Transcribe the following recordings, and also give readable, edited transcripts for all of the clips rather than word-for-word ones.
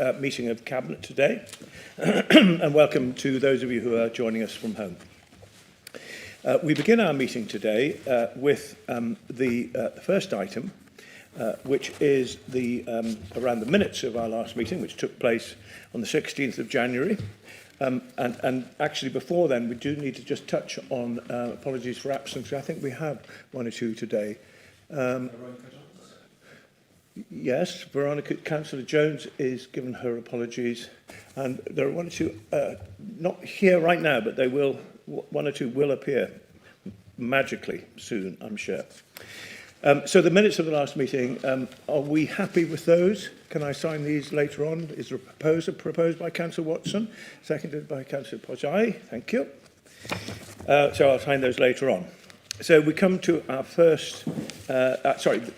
meeting of Cabinet today, and welcome to those of you who are joining us from home. We begin our meeting today with the first item, which is around the minutes of our last meeting, which took place on the 16th of January. And actually, before then, we do need to just touch on apologies for absence. I think we have one or two today. Yes, Veronica, Councillor Jones is given her apologies, and there are one or two not here right now, but one or two will appear magically soon, I'm sure. So the minutes of the last meeting, are we happy with those? Can I sign these later on? Is there a proposal proposed by Councillor Watson, seconded by Councillor Pojai? Thank you. So I'll sign those later on. So we come to our first,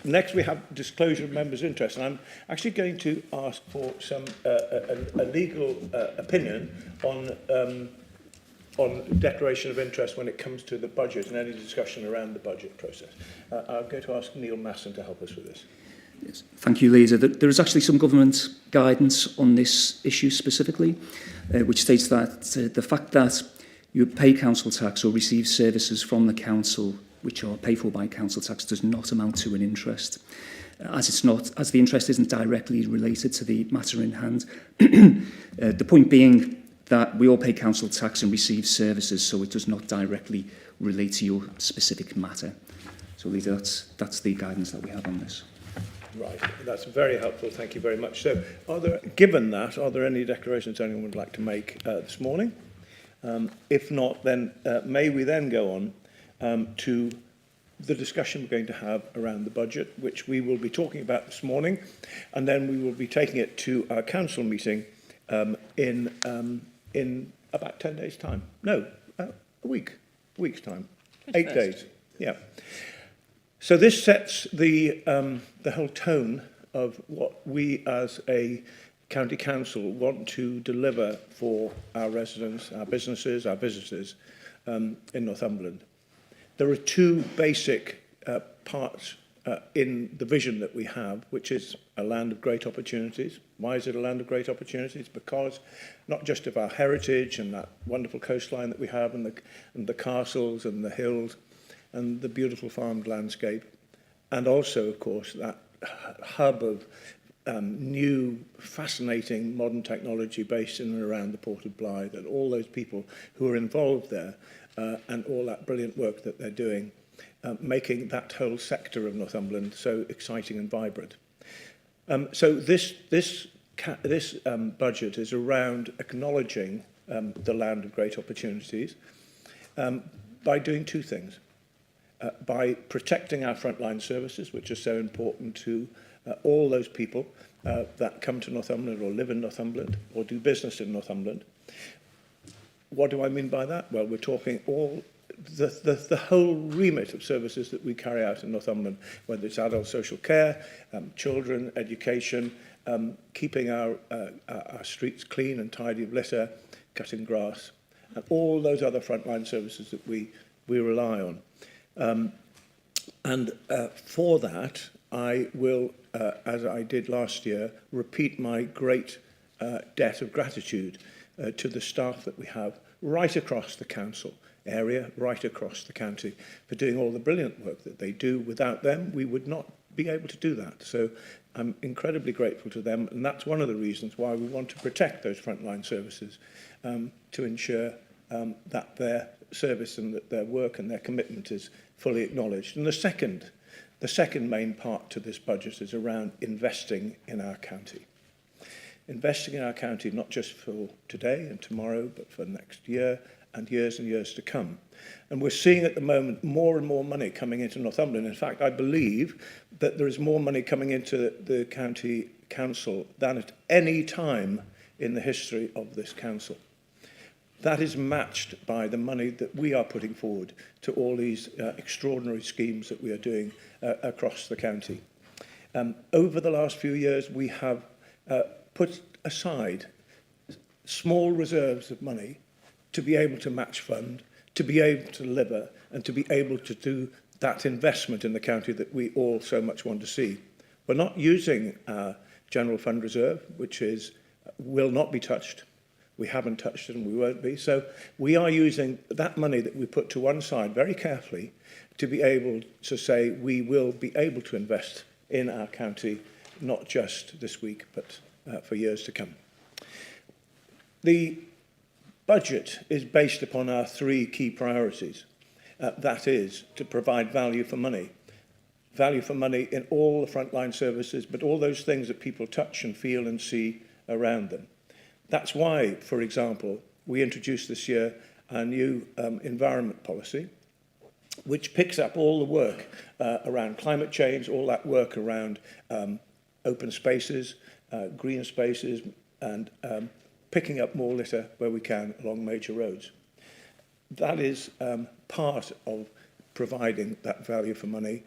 next we have disclosure of members' interest. And I'm actually going to ask for some a legal opinion on declaration of interest when it comes to the budget and any discussion around the budget process. I'm going to ask Neil Masson to help us with this. Yes. Thank you, Leader. There is actually some government guidance on this issue specifically, which states that the fact that you pay council tax or receive services from the council which are paid for by council tax does not amount to an interest, as the interest isn't directly related to the matter in hand. The point being that we all pay council tax and receive services, so it does not directly relate to your specific matter. So, Leader, that's the guidance that we have on this. Right, that's very helpful. Thank you very much. So, given that, are there any declarations anyone would like to make this morning? If not, then may we then go on to the discussion we're going to have around the budget, which we will be talking about this morning, and then we will be taking it to our council meeting in about 10 days' time. No, a week's time, 8 days. Yeah. So this sets the whole tone of what we as a County Council want to deliver for our residents, our businesses, our visitors in Northumberland. There are two basic parts in the vision that we have, which is a land of great opportunities. Why is it a land of great opportunities? Because not just of our heritage and that wonderful coastline that we have and the castles and the hills and the beautiful farmed landscape, and also, of course, that hub of new, fascinating modern technology based in and around the Port of Blythe, and all those people who are involved there, and all that brilliant work that they're doing, making that whole sector of Northumberland so exciting and vibrant. So this budget is around acknowledging the land of great opportunities by doing two things. By protecting our frontline services, which are so important to all those people that come to Northumberland or live in Northumberland or do business in Northumberland. What do I mean by that? Well, we're talking all the whole remit of services that we carry out in Northumberland, whether it's adult social care, children, education, keeping our streets clean and tidy of litter, cutting grass, and all those other frontline services that we rely on. For that, I will, as I did last year, repeat my great debt of gratitude to the staff that we have right across the council area, right across the county, for doing all the brilliant work that they do. Without them, we would not be able to do that. So I'm incredibly grateful to them, and that's one of the reasons why we want to protect those frontline services, to ensure that their service and that their work and their commitment is fully acknowledged. And the second main part to this budget is around investing in our county. Investing in our county not just for today and tomorrow, but for next year and years to come. And we're seeing at the moment more and more money coming into Northumberland. In fact, I believe that there is more money coming into the county council than at any time in the history of this council. That is matched by the money that we are putting forward to all these extraordinary schemes that we are doing across the county. Over the last few years, we have put aside small reserves of money to be able to match fund, to be able to deliver, and to be able to do that investment in the county that we all so much want to see. We're not using our general fund reserve, which is will not be touched. We haven't touched it and we won't be. So we are using that money that we put to one side very carefully to be able to say we will be able to invest in our county, not just this week, but for years to come. The budget is based upon our three key priorities. That is to provide value for money. Value for money in all the frontline services, but all those things that people touch and feel and see around them. That's why, for example, we introduced this year a new environment policy, which picks up all the work around climate change, all that work around open spaces, green spaces, and picking up more litter where we can along major roads. That is part of providing that value for money.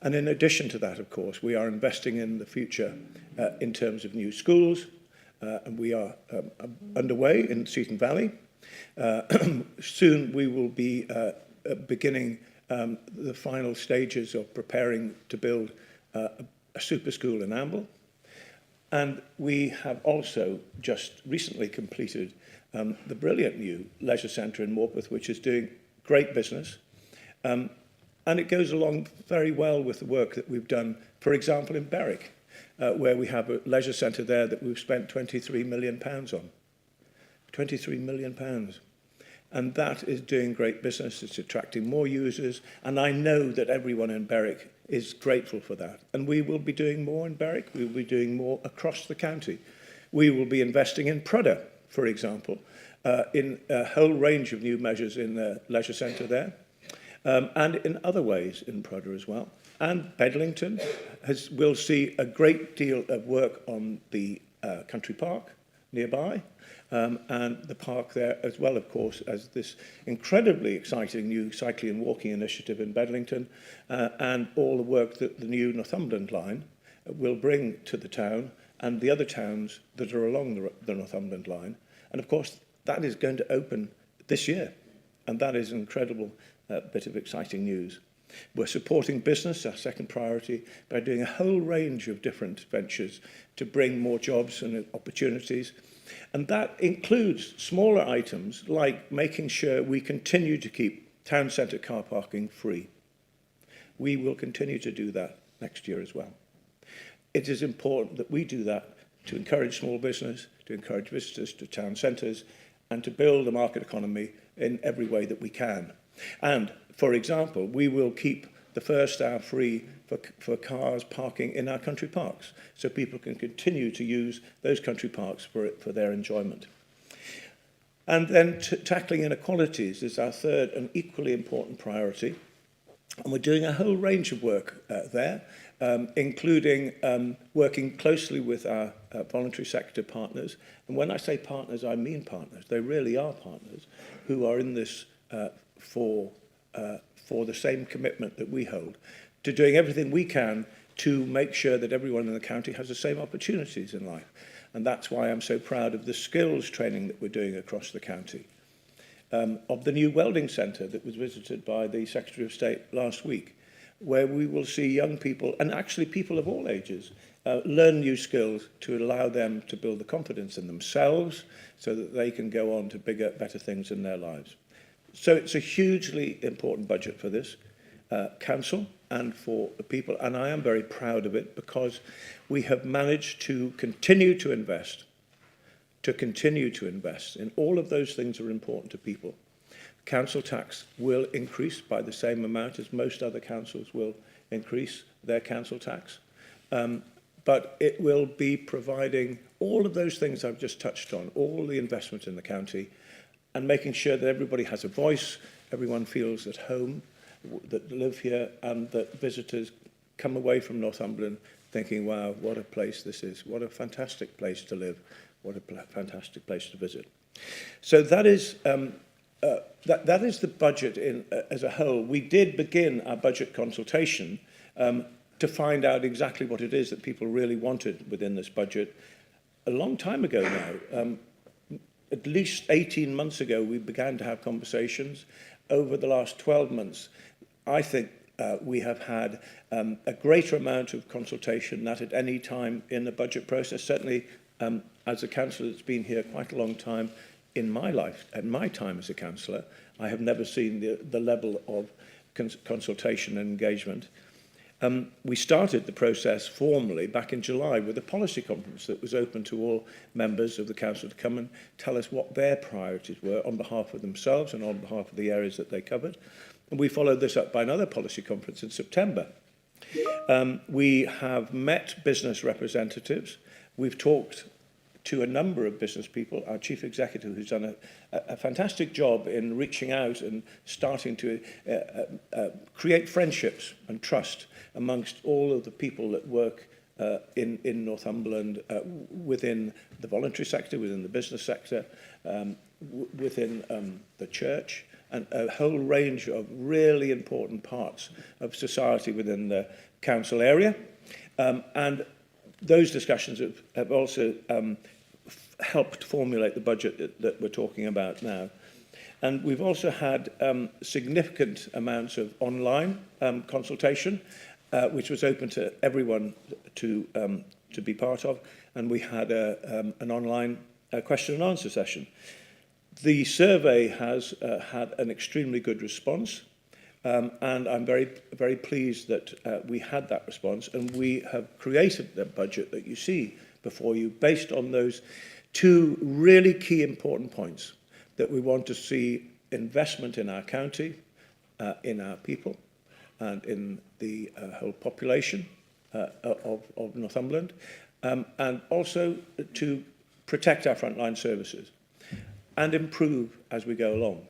And in addition to that, of course, we are investing in the future in terms of new schools, and we are underway in Seaton Valley. Soon we will be beginning the final stages of preparing to build a super school in Amble. And we have also just recently completed the brilliant new leisure centre in Morpeth, which is doing great business. And it goes along very well with the work that we've done, for example, in Berwick, where we have a leisure centre there that we've spent £23 million on. £23 million. And that is doing great business. It's attracting more users. And I know that everyone in Berwick is grateful for that. And we will be doing more in Berwick. We will be doing more across the county. We will be investing in Prudhoe, for example, in a whole range of new measures in the leisure centre there, and in other ways in Prudhoe as well. And Bedlington will see a great deal of work on the country park nearby, and the park there as well, of course, as this incredibly exciting new cycling and walking initiative in Bedlington, and all the work that the new Northumberland line will bring to the town and the other towns that are along the Northumberland line. And of course, that is going to open this year, and that is an incredible bit of exciting news. We're supporting business, our second priority, by doing a whole range of different ventures to bring more jobs and opportunities. And that includes smaller items like making sure we continue to keep town centre car parking free. We will continue to do that next year as well. It is important that we do that to encourage small business, to encourage visitors to town centres, and to build a market economy in every way that we can. And, for example, we will keep the first hour free for cars parking in our country parks, so people can continue to use those country parks for their enjoyment. And then tackling inequalities is our third and equally important priority. And we're doing a whole range of work there, including working closely with our voluntary sector partners. And when I say partners, I mean partners. They really are partners who are in this for the same commitment that we hold, to doing everything we can to make sure that everyone in the county has the same opportunities in life. And that's why I'm so proud of the skills training that we're doing across the county. Of the new welding centre that was visited by the Secretary of State last week, where we will see young people, and actually people of all ages, learn new skills to allow them to build the confidence in themselves so that they can go on to bigger, better things in their lives. So it's a hugely important budget for this council and for the people, and I am very proud of it because we have managed to continue to invest in all of those things that are important to people. Council tax will increase by the same amount as most other councils will increase their council tax, but it will be providing all of those things I've just touched on, all the investment in the county, and making sure that everybody has a voice, everyone feels at home, that live here, and that visitors come away from Northumberland thinking, wow, what a place this is, what a fantastic place to live, what a fantastic place to visit. So that is that is the budget as a whole. We did begin our budget consultation to find out exactly what it is that people really wanted within this budget a long time ago now. At least 18 months ago, we began to have conversations. Over the last 12 months, I think we have had a greater amount of consultation than at any time in the budget process, certainly As a councillor that's been here quite a long time in my life, and my time as a councillor, I have never seen the level of consultation and engagement. We started the process formally back in July with a policy conference that was open to all members of the council to come and tell us what their priorities were on behalf of themselves and on behalf of the areas that they covered. And we followed this up by another policy conference in September. We have met business representatives. We've talked to a number of business people, our chief executive, who's done a fantastic job in reaching out and starting to create friendships and trust amongst all of the people that work in Northumberland, within the voluntary sector, within the business sector, within the church, and a whole range of really important parts of society within the council area. And those discussions have also helped formulate the budget that we're talking about now. And we've also had significant amounts of online consultation, which was open to everyone to be part of. And we had an online question and answer session. The survey has had an extremely good response. And I'm very, very pleased that we had that response, and we have created the budget that you see before you based on those two really key important points: that we want to see investment in our county, in our people, and in the whole population of Northumberland, and also to protect our frontline services and improve as we go along.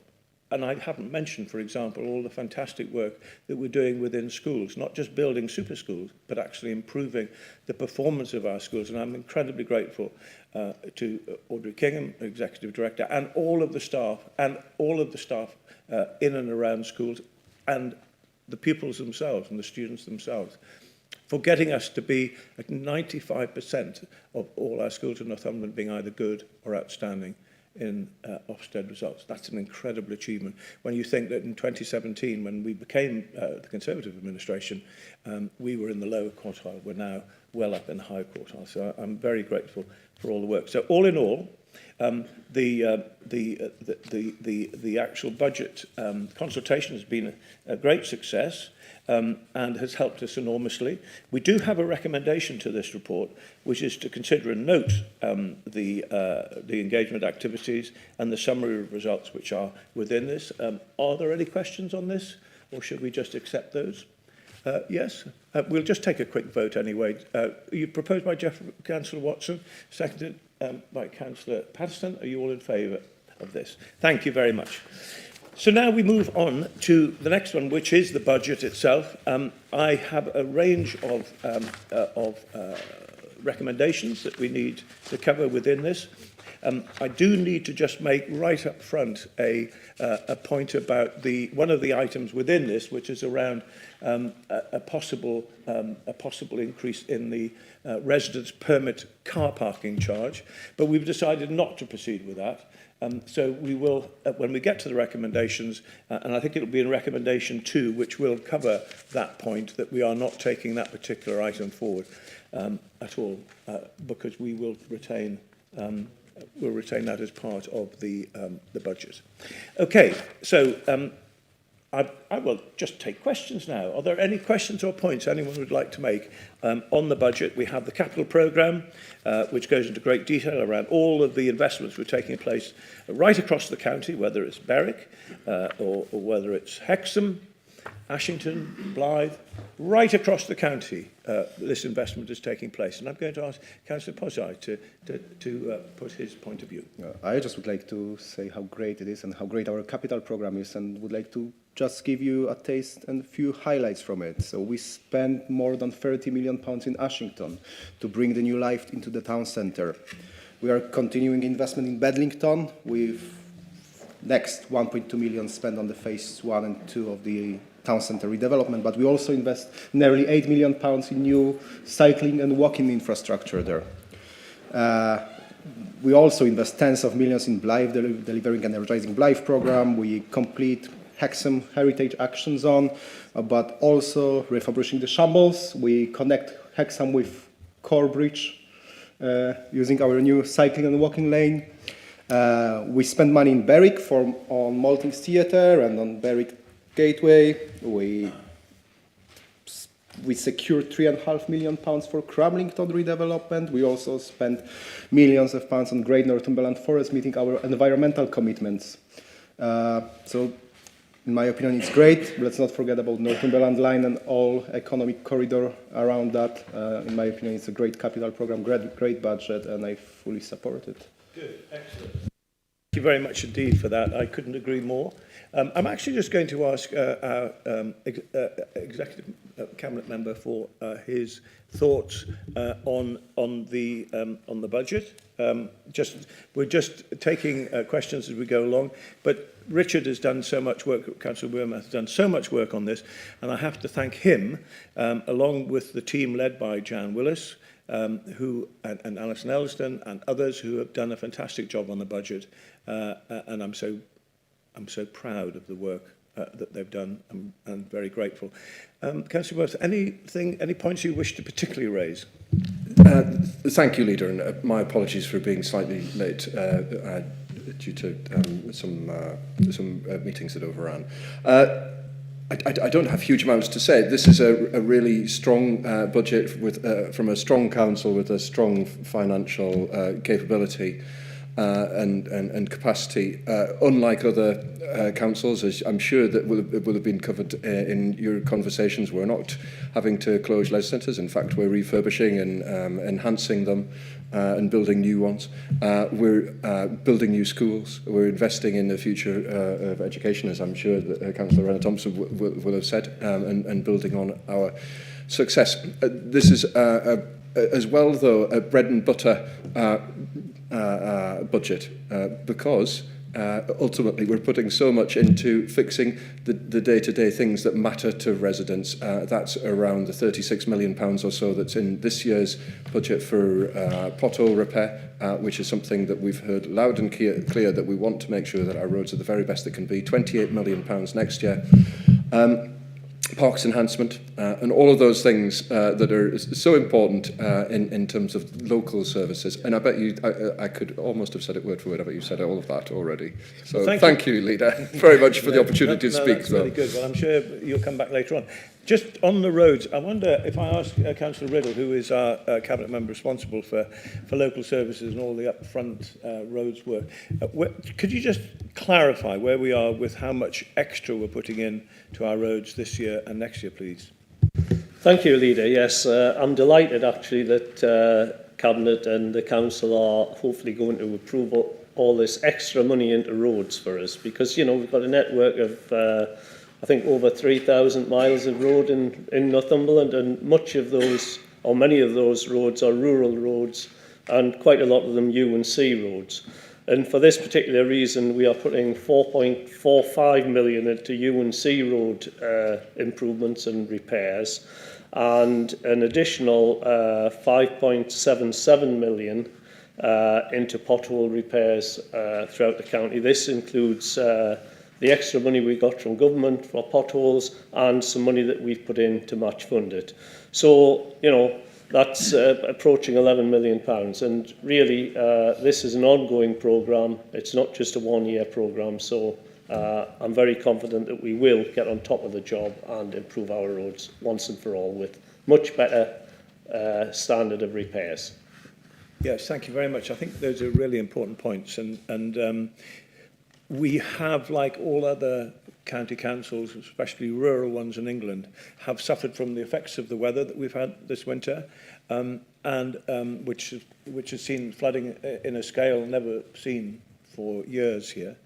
And I haven't mentioned, for example, all the fantastic work that we're doing within schools, not just building super schools, but actually improving the performance of our schools. And I'm incredibly grateful to Audrey Kingham, Executive Director, and all of the staff, in and around schools, and the pupils themselves and the students themselves, for getting us to be at 95% of all our schools in Northumberland being either good or outstanding in Ofsted results. That's an incredible achievement. When you think that in 2017, when we became the Conservative administration, we were in the lower quartile. We're now well up in the high quartile. So I'm very grateful for all the work. So all in all, the actual budget consultation has been a great success. And has helped us enormously. We do have a recommendation to this report, which is to consider and note the engagement activities and the summary of results which are within this. Are there any questions on this, or should we just accept those? Yes? We'll just take a quick vote anyway. You proposed by Councillor Watson, seconded by Councillor Patterson. Are you all in favour of this? Thank you very much. So now we move on to the next one, which is the budget itself. I have a range of recommendations that we need to cover within this. I do need to just make right up front a point about one of the items within this, which is around a possible increase in the residence permit car parking charge. But we've decided not to proceed with that. So we will, when we get to the recommendations, and I think it'll be in recommendation 2, which will cover that point, that we are not taking that particular item forward at all, because we will retain that as part of the budget. Okay, so I will just take questions now. Are there any questions or points anyone would like to make on the budget? We have the capital programme, which goes into great detail around all of the investments which are taking place right across the county, whether it's Berwick or whether it's Hexham, Ashington, Blythe, right across the county, this investment is taking place. And I'm going to ask Councillor Posai to put his point of view. I just would like to say how great it is and how great our capital programme is, and would like to just give you a taste and a few highlights from it. So we spent more than £30 million in Ashington to bring the new life into the town centre. We are continuing investment in Bedlington with next 1.2 million spent on the phase 1 and 2 of the town centre redevelopment, but we also invest nearly £8 million in new cycling and walking infrastructure there. We also invest tens of millions in Blythe, delivering and energizing Blythe programme. We complete Hexham Heritage Action Zone, but also refurbishing the shambles. We connect Hexham with Corbridge using our new cycling and walking lane. We spent money in Berwick on Maltings Theatre and on Berwick Gateway. We secured £3.5 million for Cramlington redevelopment. We also spent millions of pounds on Great Northumberland Forest, meeting our environmental commitments. So, in my opinion, it's great. Let's not forget about Northumberland Line and all economic corridor around that. In my opinion, it's a great capital program, great budget, and I fully support it. Good, excellent. Thank you very much indeed for that. I couldn't agree more. I'm actually just going to ask our executive cabinet member for his thoughts on the budget. We're just taking questions as we go along, but Richard has done so much work, Councillor Wormer has done so much work on this, and I have to thank him, along with the team led by Jan Willis, and Alison Elston and others who have done a fantastic job on the budget, and I'm so proud of the work that they've done. I'm very grateful. Councillor Worth, any points you wish to particularly raise? Thank you, Leader, and my apologies for being slightly late due to some meetings that overran. I don't have huge amounts to say. This is a really strong budget from a strong council with a strong financial capability and capacity. Unlike other councils, as I'm sure that will have been covered in your conversations, we're not having to close leisure centres. In fact, we're refurbishing and enhancing them and building new ones. We're building new schools. We're investing in the future of education, as I'm sure that Councillor Renner Thompson will have said, and building on our success. This is as well, though, a bread and butter budget because ultimately we're putting so much into fixing the day-to-day things that matter to residents. That's around the £36 million or so that's in this year's budget for pothole repair, which is something that we've heard loud and clear that we want to make sure that our roads are the very best they can be. £28 million next year. Parks enhancement, and all of those things that are so important in terms of local services. And I bet you, I could almost have said it word for word. I bet you said all of that already. So well, thank you, Leader, very much for the opportunity to speak. That's really good. Well, I'm sure you'll come back later on. Just on the roads, I wonder if I ask Councillor Riddle, who is our cabinet member responsible for local services and all the upfront roads work, could you just clarify where we are with how much extra we're putting in to our roads this year and next year, please? Thank you, Leader. Yes, I'm delighted actually that Cabinet and the Council are hopefully going to approve all this extra money into roads for us, because, you know, we've got a network of I think over 3,000 miles of road in Northumberland, and much of those, or many of those roads, are rural roads, and quite a lot of them UNC roads. And for this particular reason, we are putting 4.45 million into UNC road improvements and repairs, and an additional 5.77 million into pothole repairs throughout the county. This includes the extra money we got from government for potholes and some money that we've put in to match fund it. So, you know, that's approaching £11 million. And really, this is an ongoing programme. It's not just a one-year programme. So I'm very confident that we will get on top of the job and improve our roads once and for all with much better standard of repairs. Yes, thank you very much. I think those are really important points. And we have, like all other county councils, especially rural ones in England, have suffered from the effects of the weather that we've had this winter, which has seen flooding in a scale never seen for years here,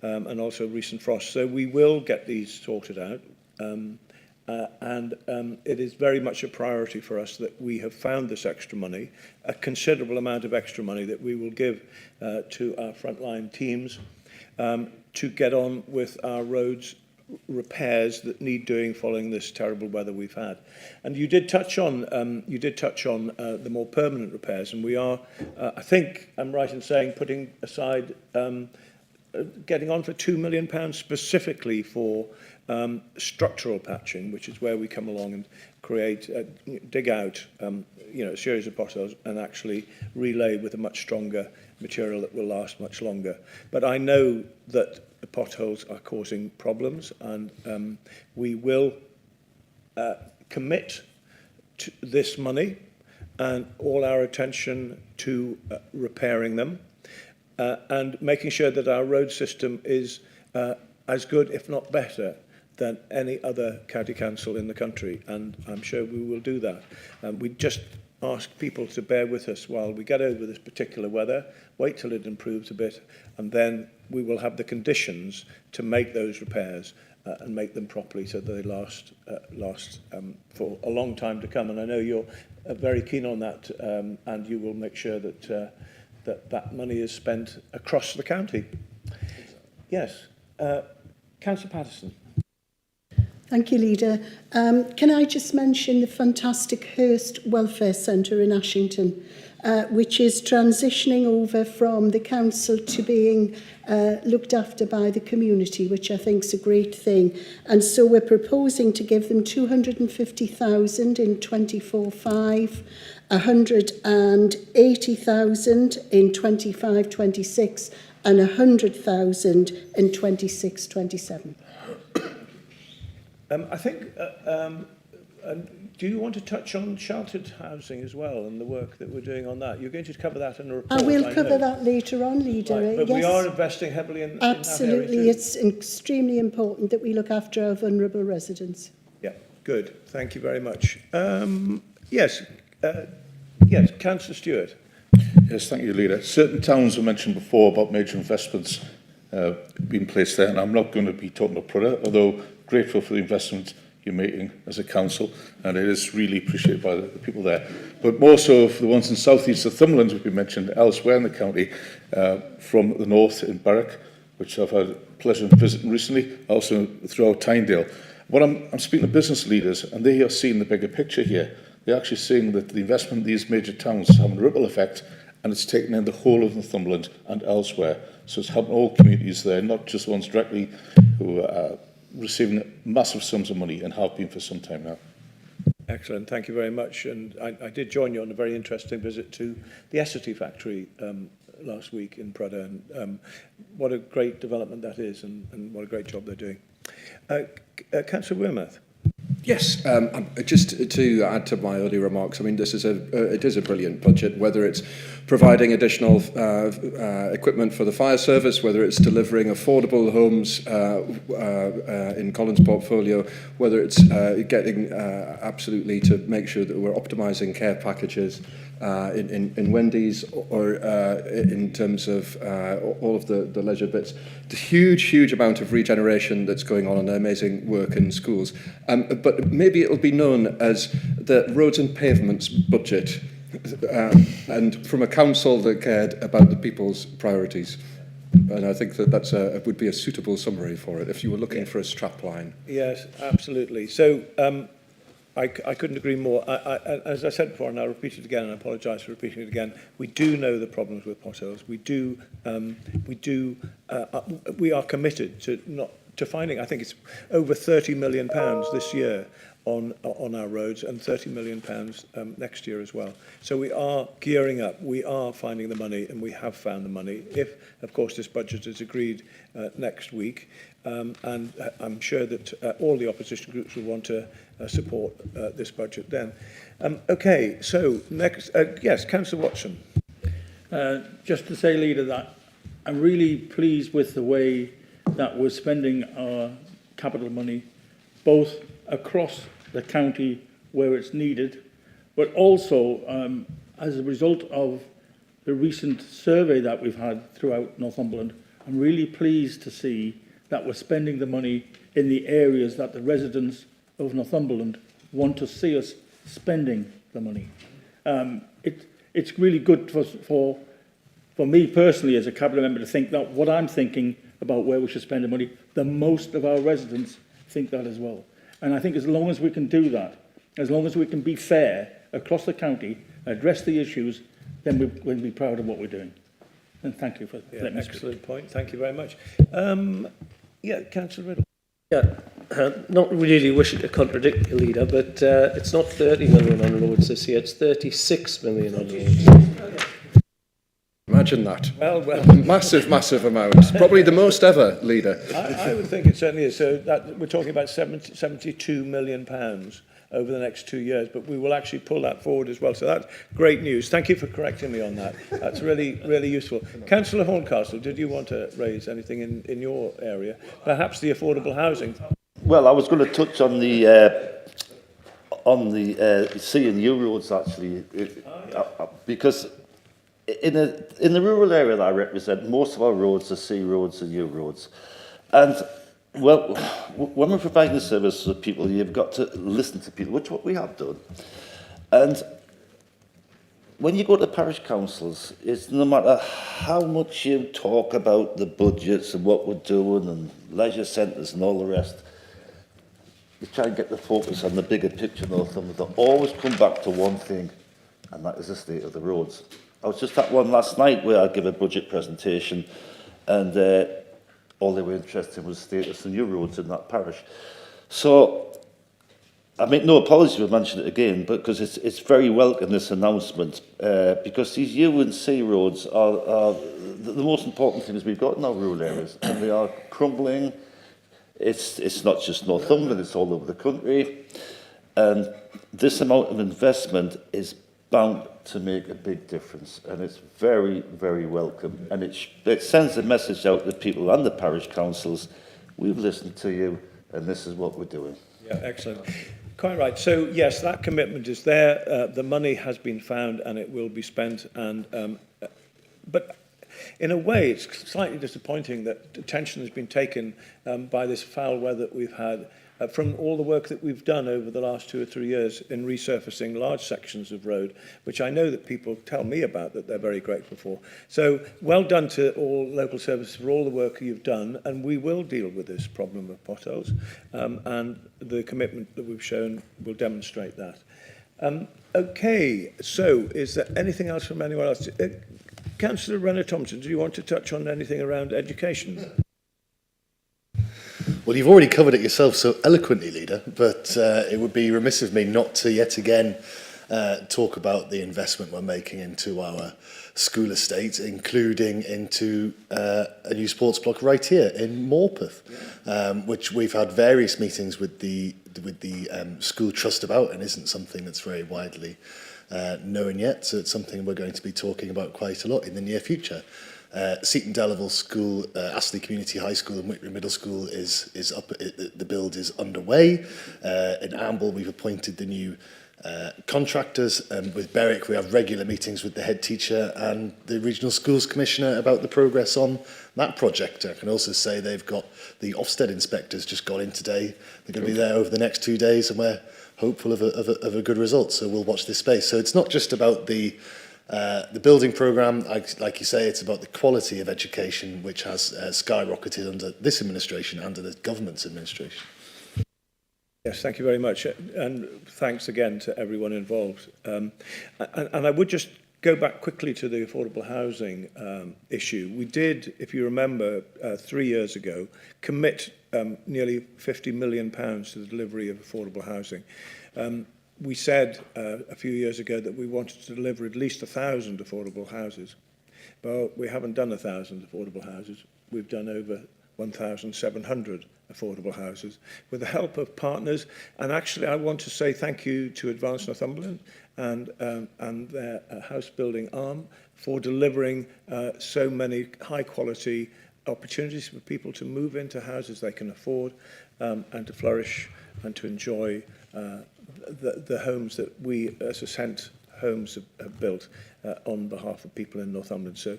and also recent frost. So we will get these sorted out, and it is very much a priority for us that we have found this extra money, a considerable amount of extra money that we will give to our frontline teams, to get on with our roads repairs that need doing following this terrible weather we've had. And you did touch on the more permanent repairs, and we are, I think I'm right in saying, putting aside getting on for £2 million specifically for structural patching, which is where we come along dig out, a series of potholes and actually relay with a much stronger material that will last much longer. But I know that the potholes are causing problems, and we will commit to this money and all our attention to repairing them and making sure that our road system is as good, if not better, than any other county council in the country, and I'm sure we will do that. We just ask people to bear with us while we get over this particular weather, wait till it improves a bit, and then we will have the conditions to make those repairs and make them properly so that they last for a long time to come. And I know you're very keen on that, and you will make sure that that money is spent across the county. Yes. Councillor Patterson. Thank you, Leader. Can I just mention the fantastic Hurst Welfare Centre in Ashington, which is transitioning over from the council to being looked after by the community, which I think is a great thing. And so we're proposing to give them 250,000 in 24-5, 180,000 in 25-26, and 100,000 in 26-27. I think, do you want to touch on sheltered housing as well and the work that we're doing on that? You're going to cover that in a report, I will know. cover that later on, Leader. Right, but yes. we are investing heavily in Absolutely, in that area too. it's extremely important that we look after our vulnerable residents. Yeah, good. Thank you very much. Yes, Councillor Stewart. Yes, thank you, Leader. Certain towns were mentioned before about major investments being placed there, and I'm not going to be talking about Prudhoe, although grateful for the investment you're making as a council, and it is really appreciated by the people there. But more so for the ones in South East Northumberland, which we mentioned elsewhere in the county, from the north in Berwick, which I've had the pleasure of visiting recently, also throughout Tynedale. What I'm speaking to business leaders, and they are seeing the bigger picture here. They're actually seeing that the investment in these major towns is having a ripple effect, and it's taken in the whole of Northumberland and elsewhere. So it's helping all communities there, not just ones directly who are receiving massive sums of money and have been for some time now. Excellent, thank you very much. And I did join you on a very interesting visit to the Essity factory last week in Prudhoe. And what a great development that is, and what a great job they're doing. Councillor Wearmouth. Yes, just to add to my earlier remarks, I mean, it is a brilliant budget, whether it's providing additional equipment for the fire service, whether it's delivering affordable homes in Colin's portfolio, whether it's getting absolutely to make sure that we're optimising care packages in Wendy's, or in terms of all of the leisure bits. The huge amount of regeneration that's going on and amazing work in schools. But maybe it'll be known as the roads and pavements budget, and from a council that cared about the people's priorities. And I think that would be a suitable summary for it if you were looking for a strap line. Yes, absolutely. So I couldn't agree more. As I said before, and I'll repeat it again, and I apologise for repeating it again, we do know the problems with potholes. We are committed to finding, I think it's over £30 million this year on our roads, and £30 million next year as well. So we are gearing up, we are finding the money, and we have found the money, if, of course, this budget is agreed next week. And I'm sure that all the opposition groups will want to support this budget then. Okay, so next, yes, Councillor Watson. Just to say, Leader, that I'm really pleased with the way that we're spending our capital money, both across the county where it's needed, but also as a result of the recent survey that we've had throughout Northumberland. I'm really pleased to see that we're spending the money in the areas that the residents of Northumberland want to see us spending the money. It's really good for me personally as a cabinet member to think that what I'm thinking about where we should spend the money, the most of our residents think that as well. And I think as long as we can do that, as long as we can be fair across the county, address the issues, then we'll be proud of what we're doing. And thank you for letting me speak. Excellent point. Thank you very much. Yeah, Councillor Riddle. Yeah, Not really wishing to contradict you, Leader, but it's not 30 million on roads this year, it's 36 million on roads. Imagine that. Well, Massive, massive amount. Probably the most ever, Leader. I would think it certainly is. So that we're talking about 72 million pounds over the next 2 years, but we will actually pull that forward as well. So that's great news. Thank you for correcting me on that. That's really, really useful. Councillor Horncastle, did you want to raise anything in your area? Perhaps the affordable housing? Well, I was going to touch on the C and U roads actually, because in the rural area that I represent, most of our roads are C roads and U roads, and well, when we're providing the service to people, you've got to listen to people, which is what we have done. And when you go to parish councils, it's no matter how much you talk about the budgets and what we're doing and leisure centres and all the rest, you try and get the focus on the bigger picture, Northumberland. They always come back to one thing, and that is the state of the roads. I was just at one last night where I give a budget presentation, and all they were interested in was the status of new roads in that parish. So I make no apology for mentioning it again, but because it's very welcome, this announcement, because these U and C roads are the most important things we've got in our rural areas, and they are crumbling. It's not just Northumberland, it's all over the country, and this amount of investment is bound to make a big difference, and it's very, very welcome, and it sends a message out to people and the parish councils: we've listened to you, and this is what we're doing. Yeah, excellent. Quite right. So yes, that commitment is there. The money has been found, and it will be spent. And but in a way, it's slightly disappointing that attention has been taken by this foul weather that we've had from all the work that we've done over the last 2 or 3 years in resurfacing large sections of road, which I know that people tell me about that they're very grateful for. So well done to all local services for all the work you've done, and we will deal with this problem of potholes, and the commitment that we've shown will demonstrate that. Okay, so is there anything else from anyone else? Councillor Renner-Thompson, do you want to touch on anything around education? Well, you've already covered it yourself so eloquently, Leader, but it would be remiss of me not to yet again talk about the investment we're making into our school estate, including into a new sports block right here in Morpeth, which we've had various meetings with the school trust about, and isn't something that's very widely known yet. So it's something we're going to be talking about quite a lot in the near future. Seaton Delaval School, Astley Community High School and Whitby Middle School is up. The build is underway. In Amble, we've appointed the new contractors, and with Berwick we have regular meetings with the head teacher and the Regional Schools Commissioner about the progress on that project. I can also say they've got the Ofsted inspectors just got in today. They're going to be there over the next 2 days, and we're hopeful of a good result. So we'll watch this space. So it's not just about the building programme, like you say, it's about the quality of education, which has skyrocketed under this administration and under the government's administration. Yes, thank you very much, and thanks again to everyone involved. And I would just go back quickly to the affordable housing issue. We did, if you remember, 3 years ago, commit nearly £50 million to the delivery of affordable housing. We said a few years ago that we wanted to deliver at least 1,000 affordable houses. Well, we haven't done 1,000 affordable houses. We've done over 1,700 affordable houses with the help of partners. And actually, I want to say thank you to Advance Northumberland and their house building arm for delivering so many high quality opportunities for people to move into houses they can afford and to flourish and to enjoy the homes that we as Ascent Homes have built on behalf of people in Northumberland. So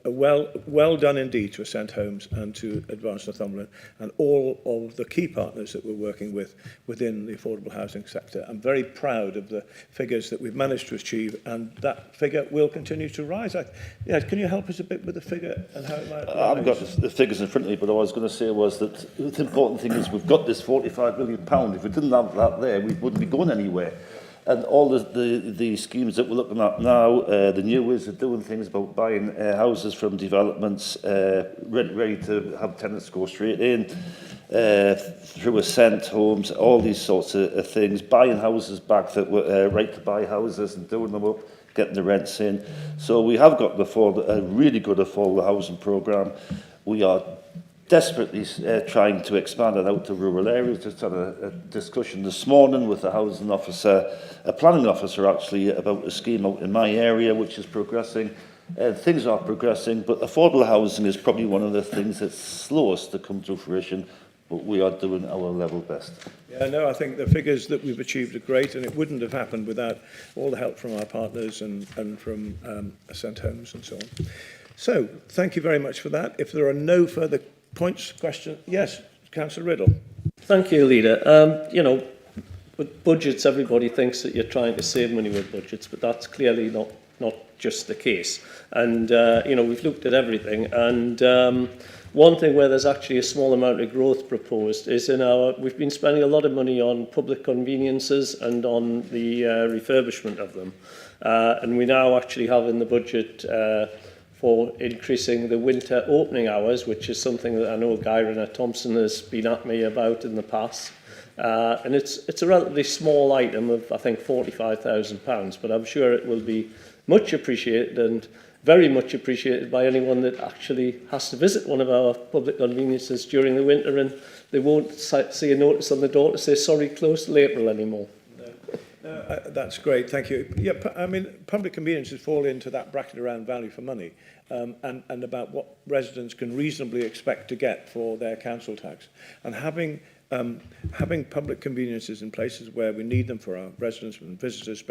well done indeed to Ascent Homes and to Advance Northumberland and all of the key partners that we're working with within the affordable housing sector. I'm very proud of the figures that we've managed to achieve, and that figure will continue to rise. Can you help us a bit with the figure and how it might rise? I've got the figures in front of me, but what I was going to say was that the important thing is we've got this £45 million. If we didn't have that there, we wouldn't be going anywhere. And all the schemes that we're looking at now, the new ways of doing things about buying houses from developments, ready to have tenants go straight in, through Ascent Homes, all these sorts of things, buying houses back that were right to buy houses and doing them up, getting the rents in. So we have got a really good affordable housing programme. We are desperately trying to expand it out to rural areas. Just had a discussion this morning with a housing officer, a planning officer actually, about a scheme out in my area which is progressing. Things are progressing, but affordable housing is probably one of the things that's slowest to come to fruition, but we are doing our level best. Yeah, no, I think the figures that we've achieved are great, and it wouldn't have happened without all the help from our partners and from Ascent Homes and so on. So, thank you very much for that. If there are no further points, questions, yes, Councillor Riddle. Thank you, Leader. You know, with budgets, everybody thinks that you're trying to save money with budgets, but that's clearly not just the case. And, you know, we've looked at everything, and one thing where there's actually a small amount of growth proposed is we've been spending a lot of money on public conveniences and on the refurbishment of them. And we now actually have in the budget for increasing the winter opening hours, which is something that I know Guy Rayner-Thompson has been at me about in the past. And it's a relatively small item of, I think, £45,000, but I'm sure it will be much appreciated and very much appreciated by anyone that actually has to visit one of our public conveniences during the winter, and they won't see a notice on the door to say, sorry, closed till April anymore. That's great, thank you. Yeah, I mean, public conveniences fall into that bracket around value for money and about what residents can reasonably expect to get for their council tax. And having public conveniences in places where we need them for our residents and visitors,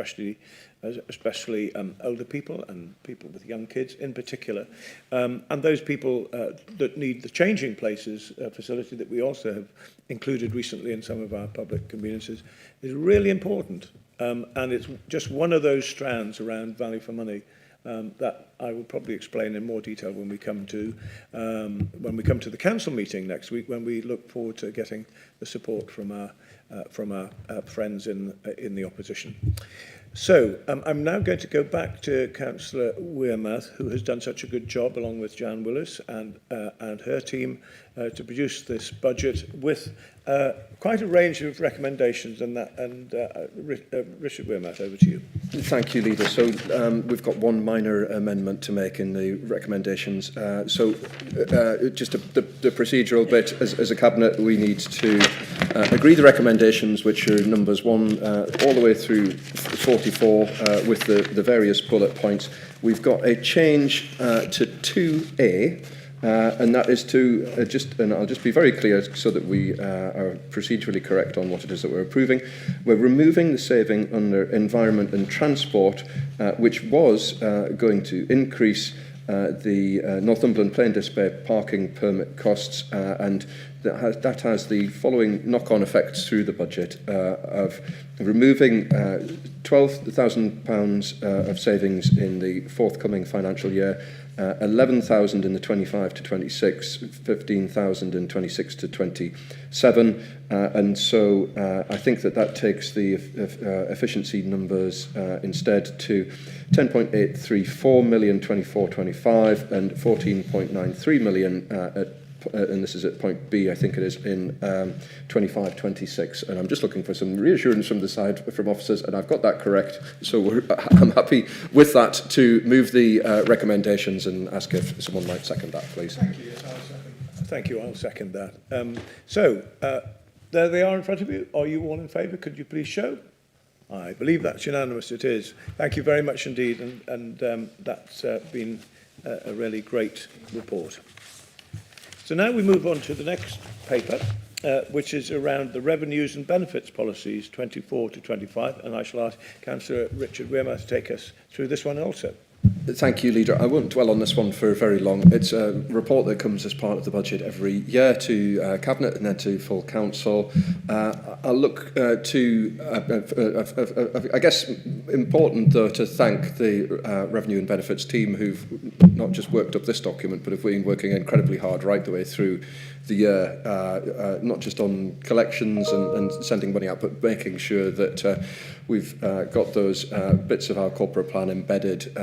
especially older people and people with young kids in particular, and those people that need the changing places facility that we also have included recently in some of our public conveniences is really important. And it's just one of those strands around value for money that I will probably explain in more detail when we come to the council meeting next week, when we look forward to getting the support from our friends in the opposition. So I'm now going to go back to Councillor Wearmouth, who has done such a good job, along with Jan Willis and her team, to produce this budget with quite a range of recommendations. Richard Wearmouth, over to you. Thank you, Leader. So we've got one minor amendment to make in the recommendations. Just the procedural bit, as a Cabinet, we need to agree the recommendations, which are numbers 1 all the way through 44 with the various bullet points. We've got a change to 2A, and that is to and I'll just be very clear so that we are procedurally correct on what it is that we're approving. We're removing the saving under environment and transport, which was going to increase the Northumberland Plain Display parking permit costs, and that has the following knock-on effects through the budget of removing £12,000 of savings in the forthcoming financial year, 11,000 in the 25 to 26, 15,000 in 26 to 27, and so I think that takes the efficiency numbers instead to 10.834 million 24-25 and 14.93 million and this is at point B, I think it is, in 25-26. And I'm just looking for some reassurance from the side from officers, and I've got that correct. So I'm happy with that to move the recommendations and ask if someone might second that, please. Thank you. Yes, thank you. I'll second that. There they are in front of you. Are you all in favour? Could you please show? I believe that's unanimous. It is. Thank you very much indeed, and that's been a really great report. So now we move on to the next paper, which is around the revenues and benefits policies 24 to 25, and I shall ask Councillor Richard Wearmouth to take us through this one also. Thank you, Leader. I won't dwell on this one for very long. It's a report that comes as part of the budget every year to Cabinet and then to full Council. I'll look I guess, important, though, to thank the Revenue and Benefits team who've not just worked up this document, but have been working incredibly hard right the way through the year, not just on collections and sending money out, but making sure that we've got those bits of our corporate plan embedded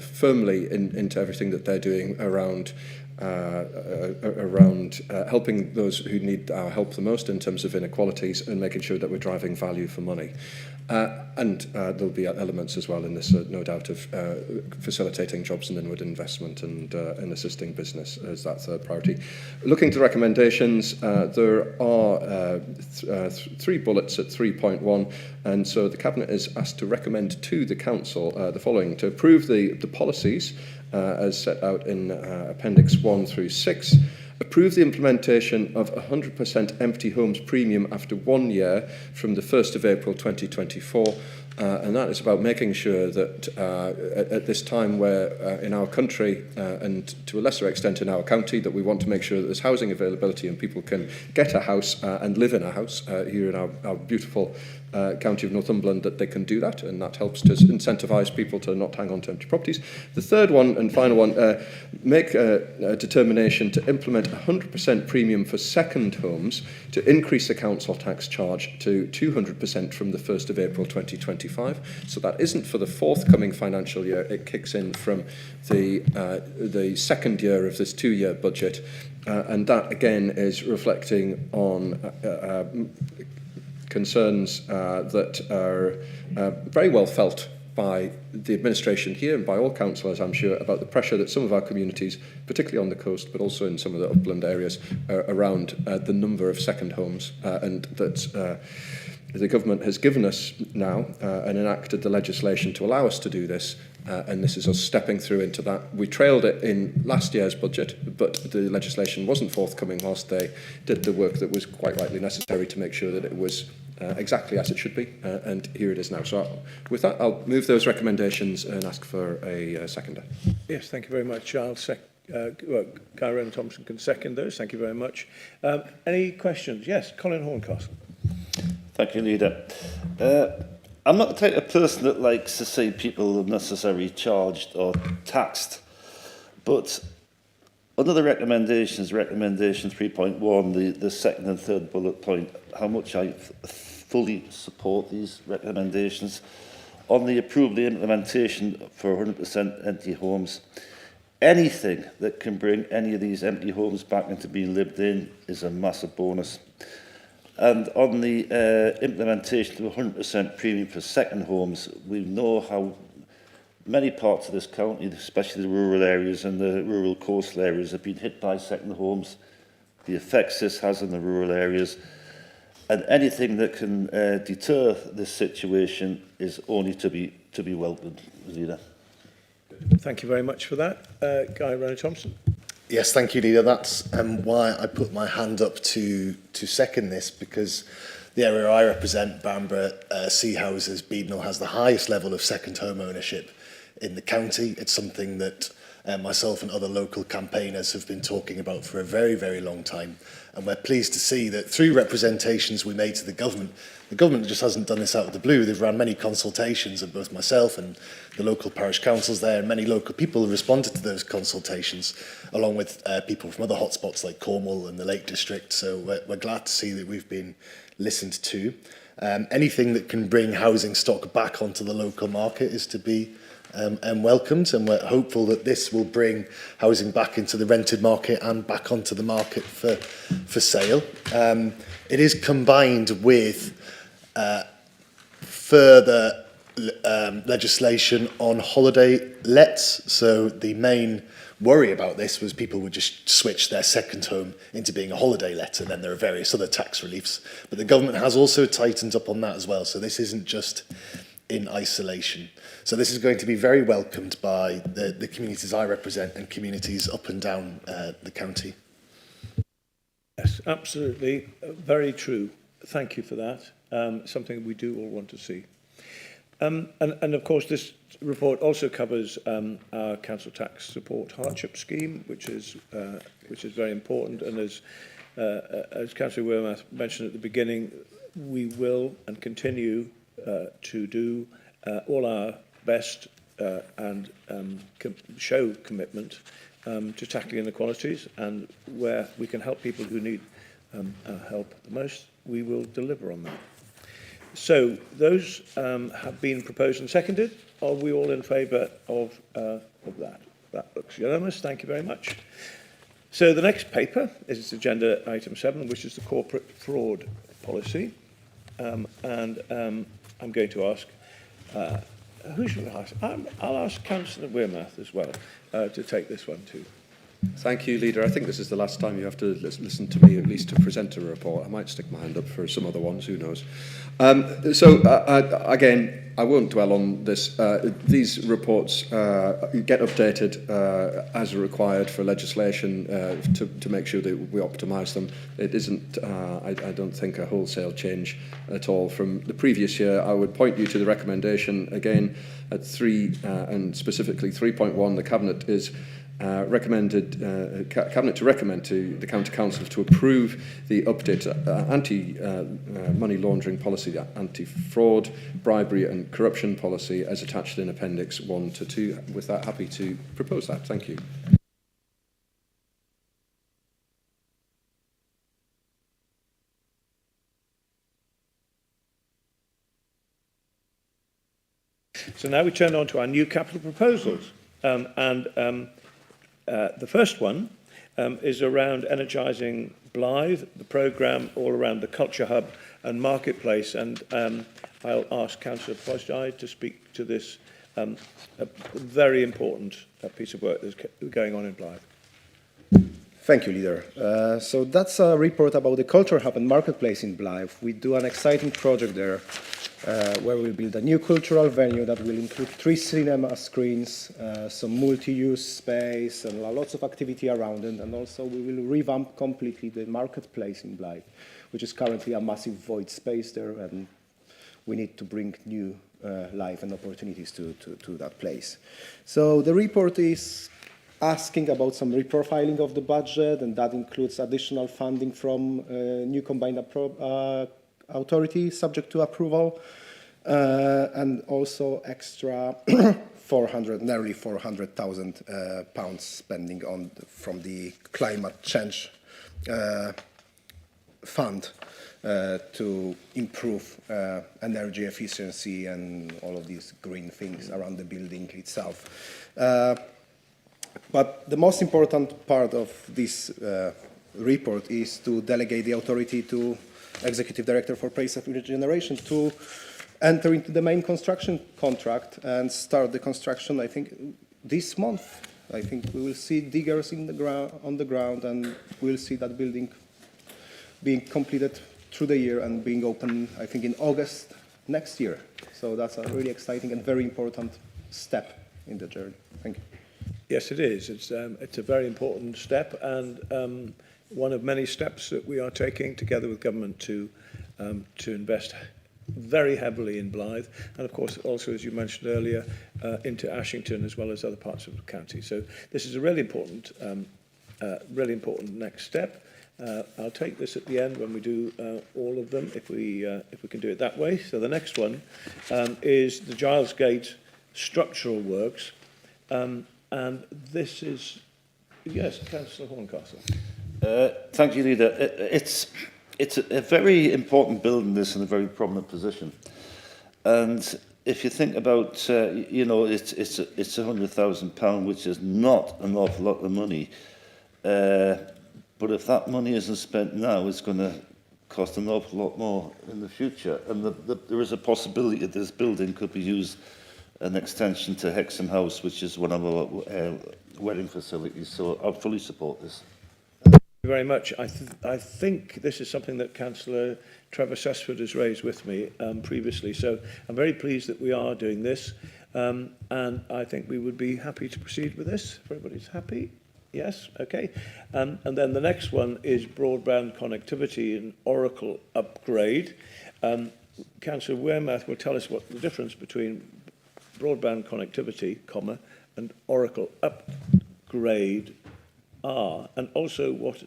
firmly into everything that they're doing around around helping those who need our help the most in terms of inequalities and making sure that we're driving value for money. And there'll be elements as well in this, no doubt, of facilitating jobs and inward investment and assisting business as that third priority. Looking to recommendations, there are three bullets at 3.1, and so the Cabinet is asked to recommend to the Council the following: to approve the policies as set out in Appendix 1 through 6, approve the implementation of 100% empty homes premium after 1 year from the 1st of April 2024, and that is about making sure that at this time where in our country and to a lesser extent in our county, that we want to make sure that there's housing availability and people can get a house and live in a house here in our beautiful county of Northumberland, that they can do that, and that helps to incentivise people to not hang on to empty properties. The third one and final one, make a determination to implement 100% premium for second homes to increase the council tax charge to 200% from the 1st of April 2025. So that isn't for the forthcoming financial year, it kicks in from the second year of this 2-year budget, and that again is reflecting on concerns that are very well felt by the administration here and by all councillors, I'm sure, about the pressure that some of our communities, particularly on the coast, but also in some of the upland areas, around the number of second homes, and that the government has given us now and enacted the legislation to allow us to do this, and this is us stepping through into that. We trailed it in last year's budget, but the legislation wasn't forthcoming whilst they did the work that was quite rightly necessary to make sure that it was exactly as it should be, and here it is now. So with that, I'll move those recommendations and ask for a seconder. Yes, thank you very much. Guy Rowan-Thompson can second those. Thank you very much. Any questions? Yes, Colin Horncastle. Thank you, Leader. I'm not the type of person that likes to see people unnecessarily charged or taxed, but under the recommendations, recommendation 3.1, the second and third bullet point, how much I fully support these recommendations. On the approval, the implementation for 100% empty homes, anything that can bring any of these empty homes back into being lived in is a massive bonus. And on the implementation of 100% premium for second homes, we know how many parts of this county, especially the rural areas and the rural coastal areas, have been hit by second homes, the effects this has in the rural areas, and anything that can deter this situation is only to be welcomed, Leader. Thank you very much for that. Guy Rowan-Thompson. Yes, thank you, Leader. That's why I put my hand up to second this, because the area I represent, Bamburgh, Sea Houses, Beadnell, has the highest level of second home ownership in the county. It's something that myself and other local campaigners have been talking about for a very, very long time. And we're pleased to see that through representations we made to the government just hasn't done this out of the blue. They've run many consultations, and both myself and the local parish councils there and many local people have responded to those consultations, along with people from other hotspots like Cornwall and the Lake District. So we're glad to see that we've been listened to. Anything that can bring housing stock back onto the local market is to be welcomed, and we're hopeful that this will bring housing back into the rented market and back onto the market for sale. It is combined with further legislation on holiday lets. So the main worry about this was people would just switch their second home into being a holiday let, and then there are various other tax reliefs. But the government has also tightened up on that as well. So this isn't just in isolation. So this is going to be very welcomed by the communities I represent and communities up and down the county. Yes, absolutely. Very true. Thank you for that. Something we do all want to see. And of course, this report also covers our council tax support hardship scheme, which is very important. And as Councillor Wilmarth mentioned at the beginning, we will and continue to do all our best and show commitment to tackling inequalities, and where we can help people who need help the most, we will deliver on that. So those have been proposed and seconded. Are we all in favour of that? That looks unanimous. Thank you very much. So the next paper is agenda item 7, which is the corporate fraud policy. I'm going to ask, who should I ask? I'll ask Councillor Wearmouth as well to take this one too. Thank you, Leader. I think this is the last time you have to listen to me, at least to present a report. I might stick my hand up for some other ones, who knows. Again, I won't dwell on this. These reports get updated as required for legislation to make sure that we optimise them. It isn't, I don't think, a wholesale change at all from the previous year. I would point you to the recommendation again at 3 and specifically 3.1. The Cabinet is Cabinet to recommend to the County Council to approve the update anti-money laundering policy, anti-fraud, bribery and corruption policy as attached in Appendix 1 to 2. With that, happy to propose that. Thank you. So now we turn on to our new capital proposals. The first one is around energising Blythe, the programme all around the Culture Hub and Marketplace. And I'll ask Councillor Posjai to speak to this a very important piece of work that's going on in Blythe. Thank you, Leader. So that's a report about the Culture Hub and Marketplace in Blythe. We do an exciting project there where we'll build a new cultural venue that will include 3 cinema screens, some multi-use space, and lots of activity around it. And also we will revamp completely the Marketplace in Blythe, which is currently a massive void space there, and we need to bring new life and opportunities to that place. So the report is asking about some reprofiling of the budget, and that includes additional funding from new combined authority subject to approval, and also extra nearly 400,000 pounds spending from the climate change fund to improve energy efficiency and all of these green things around the building itself. But the most important part of this report is to delegate the authority to Executive Director for Place of Regeneration to enter into the main construction contract and start the construction, I think, this month. I think we will see diggers on the ground, and we'll see that building being completed through the year and being open, I think, in August next year. So that's a really exciting and very important step in the journey. Thank you. Yes, it is. It's a very important step, and one of many steps that we are taking together with government to invest very heavily in Blythe, and of course also, as you mentioned earlier, into Ashington as well as other parts of the county. So this is a really important next step. I'll take this at the end when we do all of them, if we can do it that way. So the next one is the Giles Gate structural works, and this is, yes, Councillor Horncastle. Thank you, Leader. It's a very important building, this, in a very prominent position. And if you think about, you know, it's £100,000, which is not an awful lot of money. But if that money isn't spent now, it's going to cost an awful lot more in the future. And there is a possibility that this building could be used an extension to Hexham House, which is one of our wedding facilities. So I fully support this. Thank you very much. I think this is something that Councillor Trevor Sesford has raised with me previously. So I'm very pleased that we are doing this. And I think we would be happy to proceed with this. If everybody's happy. Yes, okay. And then the next one is broadband connectivity and Oracle upgrade. Councillor Wearmouth will tell us what the difference between broadband connectivity, and Oracle upgrade are, and also what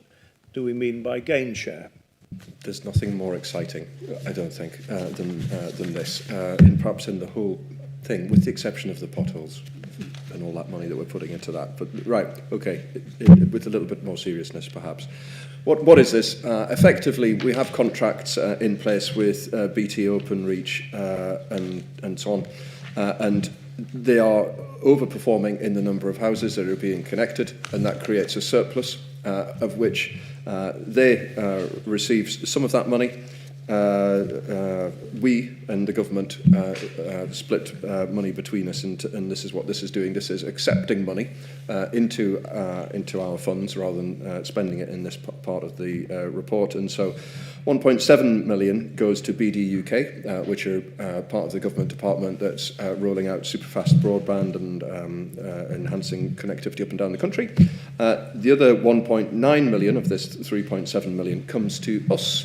do we mean by gain share? There's nothing more exciting, I don't think, than this, perhaps in the whole thing, with the exception of the potholes and all that money that we're putting into that. But right, okay, with a little bit more seriousness, perhaps. What is this? Effectively, we have contracts in place with BT Openreach and so on. And they are overperforming in the number of houses that are being connected, and that creates a surplus of which they receive some of that money. We and the government split money between us, and this is what this is doing. This is accepting money into our funds rather than spending it in this part of the report. And so 1.7 million goes to BD UK, which are part of the government department that's rolling out superfast broadband and enhancing connectivity up and down the country. The other 1.9 million of this 3.7 million comes to us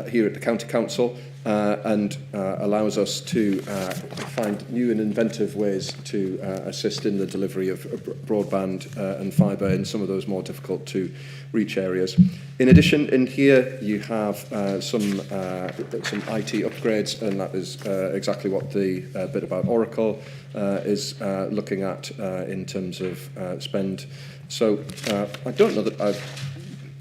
here at the County Council and allows us to find new and inventive ways to assist in the delivery of broadband and fibre in some of those more difficult to reach areas. In addition, in here you have some IT upgrades, and that is exactly what the bit about Oracle is looking at in terms of spend. So I don't know that I've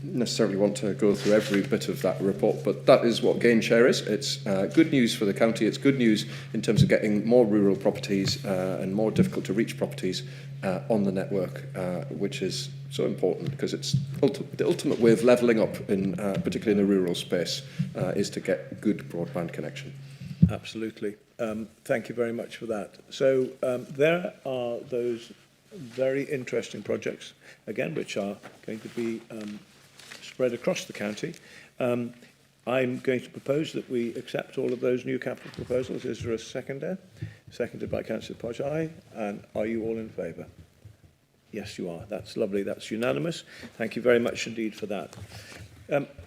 necessarily want to go through every bit of that report, but that is what GainShare is. It's good news for the county. It's good news in terms of getting more rural properties and more difficult to reach properties on the network, which is so important because it's the ultimate way of levelling up, particularly in the rural space, is to get good broadband connection. Absolutely. Thank you very much for that. So there are those very interesting projects, again, which are going to be spread across the county. I'm going to propose that we accept all of those new capital proposals. Is there a seconder? Seconded by Councillor Podge. Aye. And are you all in favour? Yes, you are. That's lovely. That's unanimous. Thank you very much indeed for that.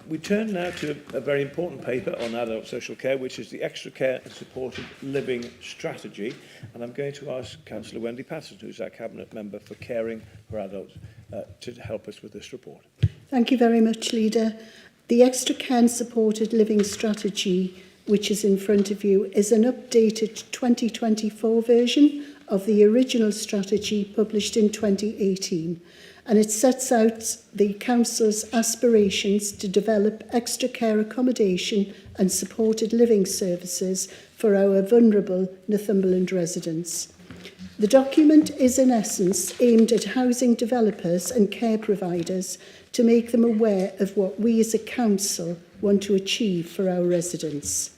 We turn now to a very important paper on adult social care, which is the Extra Care and Supported Living Strategy. And I'm going to ask Councillor Wendy Patterson, who's our Cabinet Member for Caring for Adults, to help us with this report. Thank you very much, Leader. The Extra Care and Supported Living Strategy, which is in front of you, is an updated 2024 version of the original strategy published in 2018. And it sets out the Council's aspirations to develop extra care accommodation and supported living services for our vulnerable Northumberland residents. The document is in essence aimed at housing developers and care providers to make them aware of what we as a council want to achieve for our residents.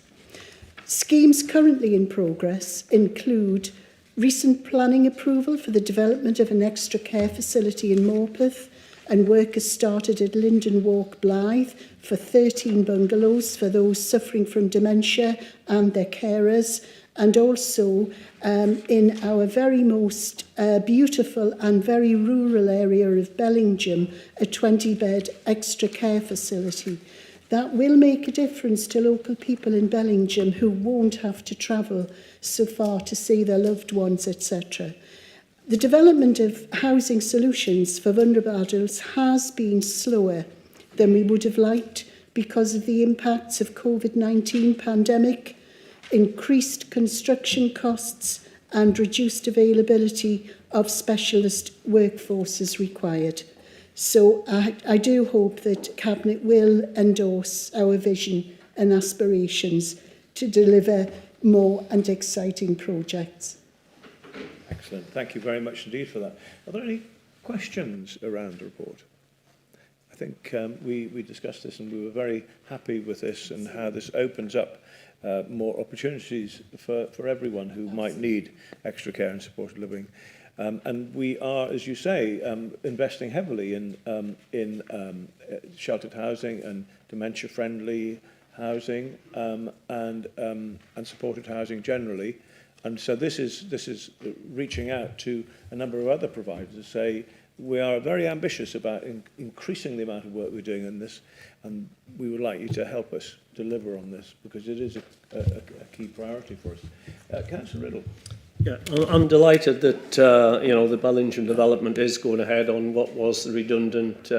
Schemes currently in progress include recent planning approval for the development of an extra care facility in Morpeth, and work has started at Linden Walk, Blythe, for 13 bungalows for those suffering from dementia and their carers, and also in our very most beautiful and very rural area of Bellingham, a 20-bed extra care facility. That will make a difference to local people in Bellingham who won't have to travel so far to see their loved ones, etc. The development of housing solutions for vulnerable adults has been slower than we would have liked because of the impacts of COVID-19 pandemic, increased construction costs and reduced availability of specialist workforces required. So I do hope that Cabinet will endorse our vision and aspirations to deliver more and exciting projects. Excellent. Thank you very much indeed for that. Are there any questions around the report? I think we discussed this and we were very happy with this and how this opens up more opportunities for everyone who might need extra care and supported living. And we are, as you say, investing heavily in sheltered housing and dementia-friendly housing and supported housing generally. And so this is reaching out to a number of other providers to say we are very ambitious about increasing the amount of work we're doing in this, and we would like you to help us deliver on this because it is a key priority for us. Councillor Riddle. Yeah, I'm delighted that the Bellingham development is going ahead on what was the redundant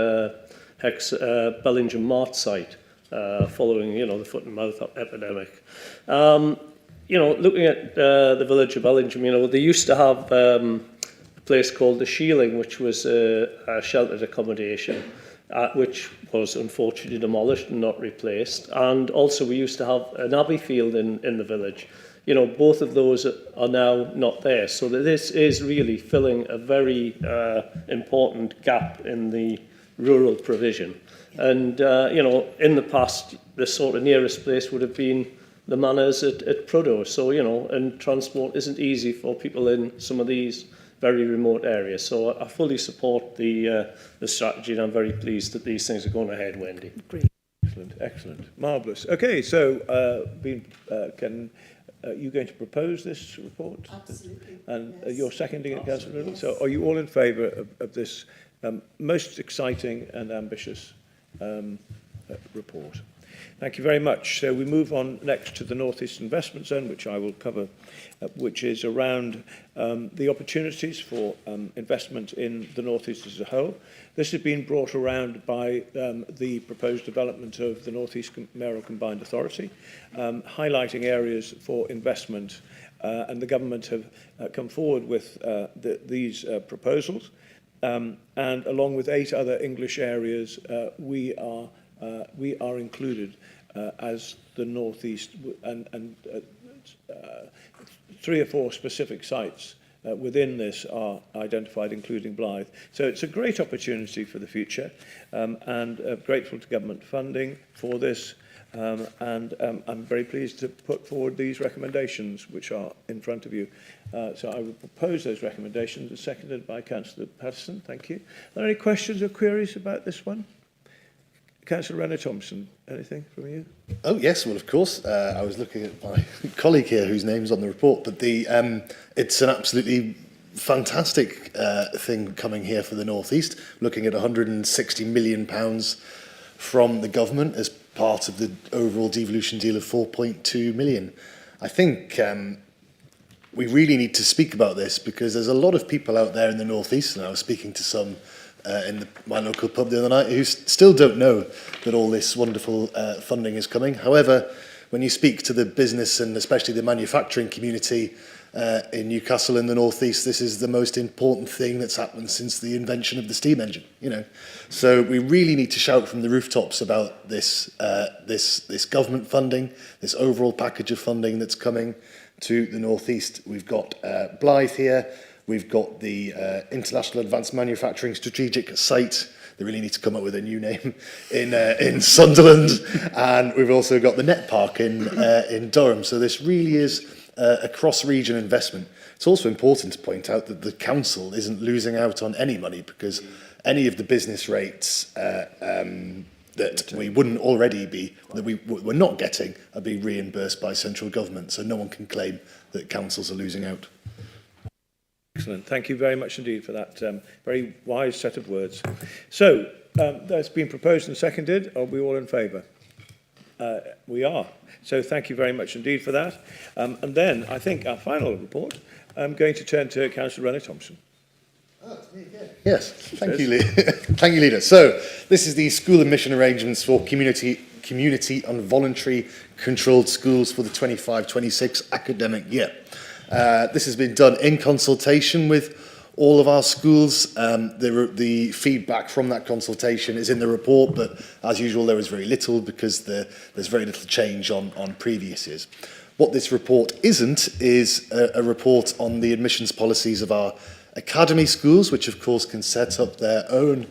Bellingham Mart site following the foot and mouth epidemic. Looking at the village of Bellingham, they used to have a place called the Sheeling, which was a sheltered accommodation, which was unfortunately demolished and not replaced. And also we used to have an abbey field in the village. you know, both of those are now not there. So that this is really filling a very important gap in the rural provision. And, you know, in the past, the sort of nearest place would have been the manors at Prudhoe. So, you know, and transport isn't easy for people in some of these very remote areas. So I fully support the strategy, and I'm very pleased that these things are going ahead, Wendy. Excellent, excellent. Marvellous. Okay, so you going to propose this report? Absolutely. And yes. you're seconding it, Councillor Riddle? Yes. So are you all in favour of this most exciting and ambitious report? Thank you very much. So we move on next to the North East Investment Zone, which I will cover, which is around the opportunities for investment in the North East as a whole. This has been brought around by the proposed development of the North East Mayoral Combined Authority, highlighting areas for investment, and the government have come forward with these proposals. And along with 8 other English areas, we are included as the North East, and 3 or 4 specific sites within this are identified, including Blythe. So it's a great opportunity for the future, and grateful to government funding for this. I'm very pleased to put forward these recommendations, which are in front of you. So I will propose those recommendations, seconded by Councillor Patterson. Thank you. Are there any questions or queries about this one? Councillor Renner-Thompson, anything from you? Oh, yes, well, of course. I was looking at my colleague here whose name's on the report, but it's an absolutely fantastic thing coming here for the North East, looking at £160 million from the government as part of the overall devolution deal of 4.2 million. I think we really need to speak about this because there's a lot of people out there in the North East, and I was speaking to some in my local pub the other night who still don't know that all this wonderful funding is coming. However, when you speak to the business and especially the manufacturing community in Newcastle in the North East, this is the most important thing that's happened since the invention of the steam engine, you know. So we really need to shout from the rooftops about this government funding, this overall package of funding that's coming to the North East. We've got Blythe here. We've got the International Advanced Manufacturing Strategic Site. They really need to come up with a new name in Sunderland. And we've also got the Net Park in Durham. So this really is a cross-region investment. It's also important to point out that the council isn't losing out on any money because any of the business rates that we wouldn't already be, that we're not getting, are being reimbursed by central government. So no one can claim that councils are losing out. Excellent. Thank you very much indeed for that very wise set of words. So, that's been proposed and seconded. Are we all in favour? We are. So thank you very much indeed for that. And then, I think, our final report, I'm going to turn to Councillor Renner-Thompson. Oh, it's me again. Yes, thank you, thank you, Leader. So, this is the school admission arrangements for community and voluntary controlled schools for the 25-26 academic year. This has been done in consultation with all of our schools. The feedback from that consultation is in the report, but as usual, there is very little because there's very little change on previous years. What this report isn't is a report on the admissions policies of our academy schools, which of course can set up their own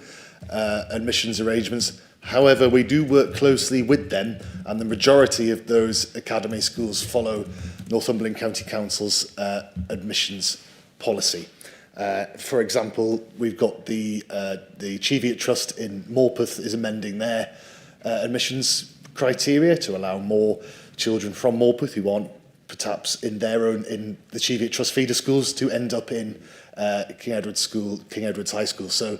admissions arrangements. However, we do work closely with them, and the majority of those academy schools follow Northumberland County Council's admissions policy. For example, we've got the Cheviot Trust in Morpeth is amending their admissions criteria to allow more children from Morpeth who aren't perhaps in the Cheviot Trust feeder schools to end up in King Edward's High School. So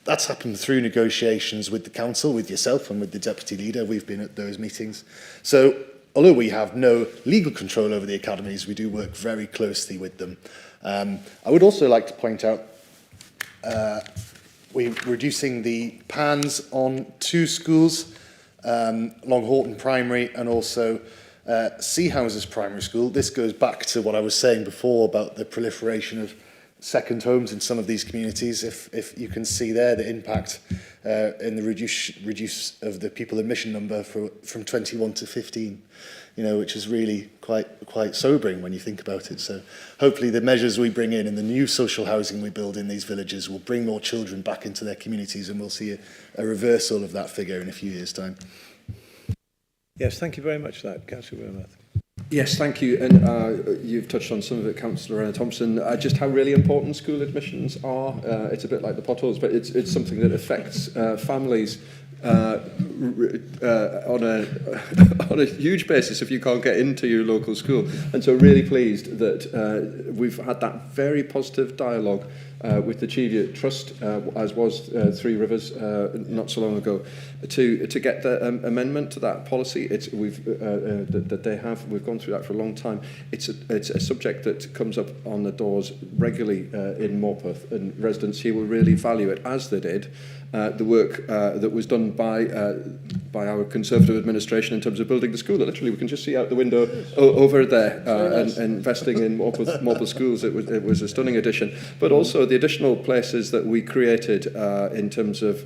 that's happened through negotiations with the council, with yourself and with the deputy leader. We've been at those meetings. So although we have no legal control over the academies, we do work very closely with them. I would also like to point out we're reducing the PANS on 2 schools, Long Horton Primary and also Sea Houses Primary School. This goes back to what I was saying before about the proliferation of second homes in some of these communities. If you can see there the impact in the reduce of the people admission number from 21 to 15, you know, which is really quite sobering when you think about it. So hopefully the measures we bring in and the new social housing we build in these villages will bring more children back into their communities, and we'll see a reversal of that figure in a few years' time. Yes, thank you very much for that, Councillor Wilmeth. Yes, thank you. And you've touched on some of it, Councillor Anna Thompson, just how really important school admissions are. It's a bit like the potholes, but it's something that affects families on a huge basis if you can't get into your local school. And so really pleased that we've had that very positive dialogue with the Chivia Trust, as was Three Rivers not so long ago, to get the amendment to that policy. That they have. We've gone through that for a long time. It's a subject that comes up on the doors regularly in Morpeth, and residents here will really value it, as they did the work that was done by our Conservative administration in terms of building the school. Literally, we can just see out the window over there and investing in Morpeth schools. It was a stunning addition, but also the additional places that we created in terms of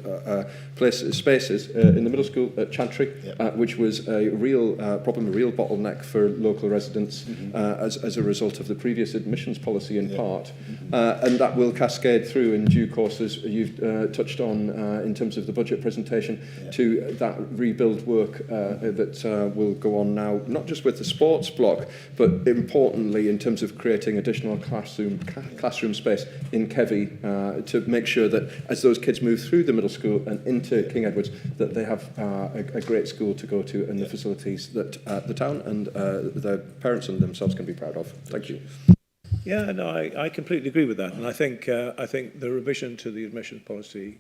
spaces in the middle school at Chantry, which was a real problem, a real bottleneck for local residents as a result of the previous admissions policy in part. And that will cascade through in due course, as you've touched on in terms of the budget presentation, to that rebuild work that will go on now, not just with the sports block, but importantly in terms of creating additional classroom space in Kevy to make sure that as those kids move through the middle school and into King Edwards, that they have a great school to go to and the facilities that the town and the parents and themselves can be proud of. Thank you. Yeah, no, I completely agree with that, and I think the revision to the admissions policy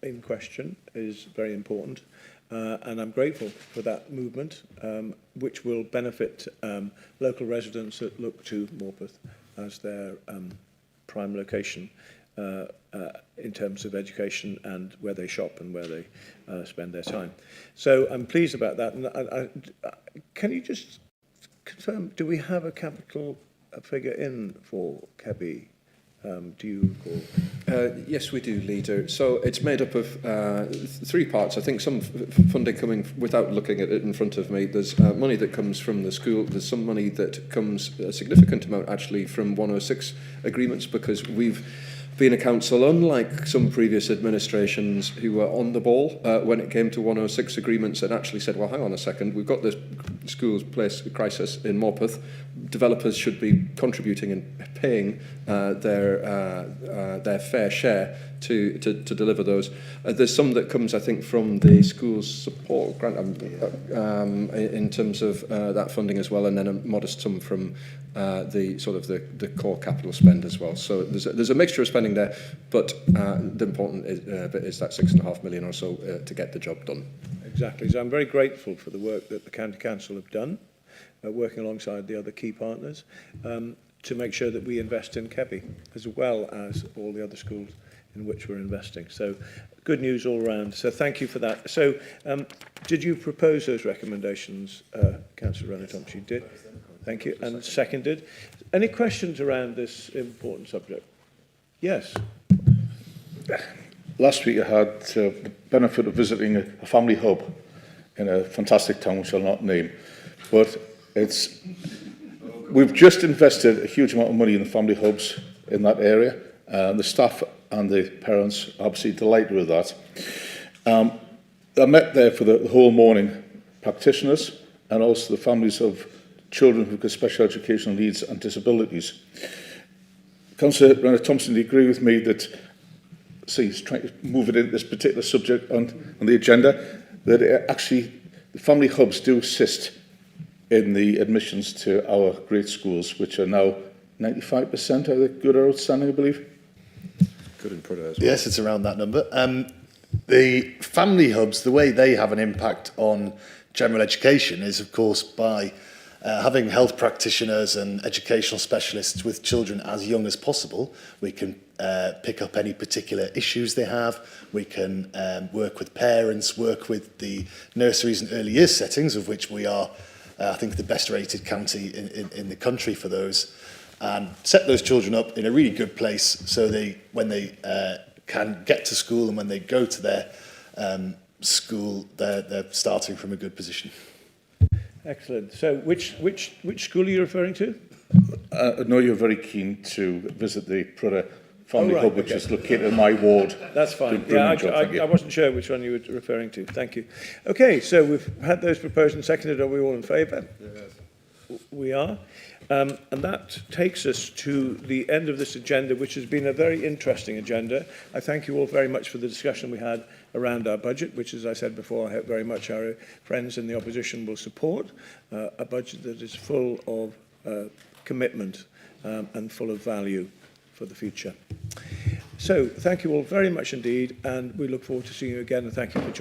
in question is very important, and I'm grateful for that movement, which will benefit local residents that look to Morpeth as their prime location in terms of education and where they shop and where they spend their time. So I'm pleased about that. And can you just confirm, do we have a capital figure in for Kebby? Do you recall? Yes, we do, Leader. So it's made up of three parts. I think some funding coming, without looking at it in front of me, there's money that comes from the school. There's some money that comes, a significant amount actually, from 106 agreements, because we've been a council, unlike some previous administrations who were on the ball when it came to 106 agreements and actually said, well, hang on a second, we've got this schools place crisis in Morpeth. Developers should be contributing and paying their fair share to deliver those. There's some that comes, I think, from the school's support grant in terms of that funding as well, and then a modest sum from the core capital spend as well. So there's a mixture of spending there, but the important bit is that £6.5 million or so to get the job done. Exactly. So I'm very grateful for the work that the County Council have done, working alongside the other key partners, to make sure that we invest in Kebby, as well as all the other schools in which we're investing. So good news all around. So thank you for that. So did you propose those recommendations, Councillor Renner-Thompson? You did? Thank you. And seconded. Any questions around this important subject? Yes. Last week I had the benefit of visiting a family hub in a fantastic town which I'll not name, but we've just invested a huge amount of money in the family hubs in that area. The staff and the parents are absolutely delighted with that. I met there for the whole morning practitioners and also the families of children who've got special educational needs and disabilities. Councillor Renner-Thompson, do you agree with me that, he's trying to move it into this particular subject on the agenda, that actually the family hubs do assist in the admissions to our great schools, which are now 95% are good or outstanding, I believe? Good in Prudhoe as well. Yes, it's around that number. The family hubs, the way they have an impact on general education is, of course, by having health practitioners and educational specialists with children as young as possible. We can pick up any particular issues they have. We can work with parents, work with the nurseries and early years settings, of which we are, I think, the best rated county in the country for those. and set those children up in a really good place so when they can get to school and when they go to their school, they're starting from a good position. Excellent. So which school are you referring to? I know you're very keen to visit the Prura Family Oh, right, Hub, which okay. is located in my ward. That's fine. Good, brilliant Yeah, job, thank you. I wasn't sure which one you were referring to. Thank you. Okay, so we've had those proposed and seconded. Are we all in favour? Yes. We are. And that takes us to the end of this agenda, which has been a very interesting agenda. I thank you all very much for the discussion we had around our budget, which, as I said before, I hope very much our friends in the opposition will support. A budget that is full of commitment and full of value for the future. So, thank you all very much indeed, and we look forward to seeing you again, and thank you for joining.